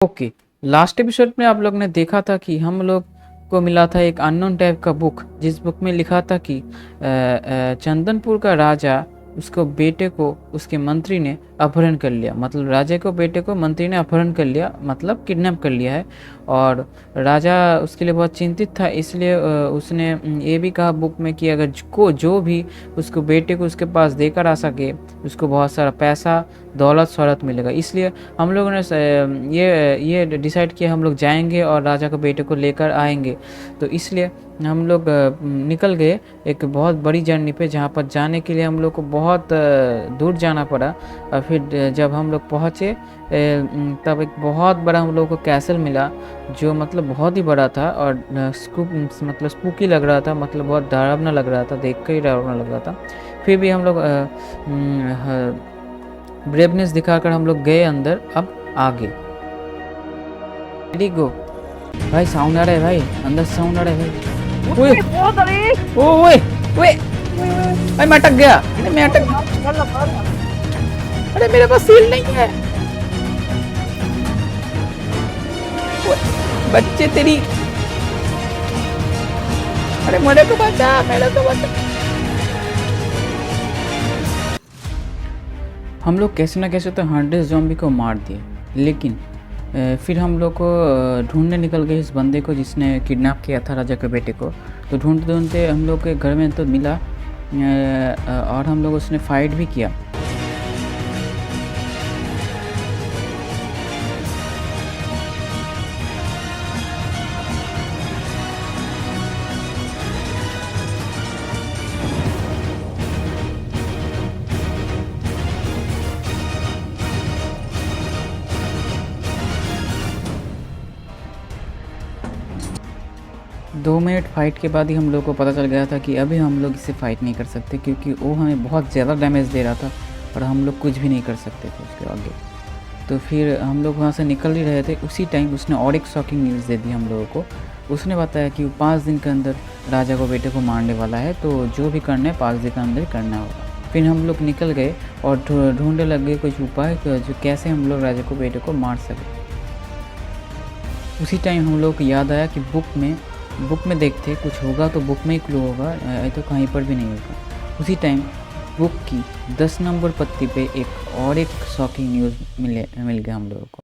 Okay. Last episode में आप लोग ने देखा था कि हम लोग को मिला था एक अननोन टाइप का बुक, जिस बुक में लिखा था कि चंदनपुर का राजा उसको बेटे को उसके मंत्री ने अपहरण कर लिया। मतलब राजा को बेटे को मंत्री ने अपहरण कर लिया, मतलब किडनैप कर लिया है। और राजा उसके लिए बहुत चिंतित था, इसलिए उसने ये भी कहा बुक में कि अगर जो भी उसको बेटे को उसके पास देकर आ सके उसको बहुत सारा पैसा दौलत शौहरत मिलेगा। इसलिए हम लोगों ने ये डिसाइड किया हम लोग जाएंगे और राजा के बेटे को लेकर आएंगे। तो इसलिए हम लोग निकल गए एक बहुत बड़ी जर्नी पे, जहाँ पर जाने के लिए हम लोग को बहुत दूर जाना पड़ा। और फिर जब हम लोग पहुँचे तब एक बहुत बड़ा हम लोग को कैसल मिला, जो मतलब बहुत ही बड़ा था और मतलब स्पूकी लग रहा था, मतलब बहुत डरावना लग रहा था, देख कर ही डरावना लग रहा था। फिर भी हम लोग ब्रेवनेस दिखाकर हम लोग गए अंदर। अब आगे रेडी गो। भाई साउंड आ रहा है भाई, अंदर साउंड आ रहा है भाई। ओए ओए ओए भाई मैं अटक गया। अरे मैं अटक, अरे मेरे पास सील नहीं है। बच्चे तेरी, अरे मेरे को बचा, मेरे को बचा। हम लोग कैसे ना कैसे तो 100 ज़ॉम्बी को मार दिए, लेकिन फिर हम लोग को ढूंढने निकल गए इस बंदे को जिसने किडनैप किया था राजा के बेटे को। तो ढूंढते ढूंढते हम लोग के घर में तो मिला और हम लोग उसने फाइट भी किया। 2 मिनट फाइट के बाद ही हम लोग को पता चल गया था कि अभी हम लोग इससे फाइट नहीं कर सकते, क्योंकि वो हमें बहुत ज़्यादा डैमेज दे रहा था और हम लोग कुछ भी नहीं कर सकते थे उसके आगे। तो फिर हम लोग वहाँ से निकल ही रहे थे, उसी टाइम उसने और एक शॉकिंग न्यूज़ दे दी हम लोगों को। उसने बताया कि वो 5 दिन के अंदर राजा को बेटे को मारने वाला है, तो जो भी करना है 5 दिन के अंदर करना होगा। फिर हम लोग निकल गए और ढूंढने लग गए कुछ उपाय जो कैसे हम लोग राजा को बेटे को मार सकें। उसी टाइम हम लोग को याद आया कि बुक में देखते कुछ होगा तो बुक में ही क्लू होगा, तो कहीं पर भी नहीं होगा। उसी टाइम बुक की 10 नंबर पत्ती पे एक शॉकिंग न्यूज़ मिल गया हम लोगों को।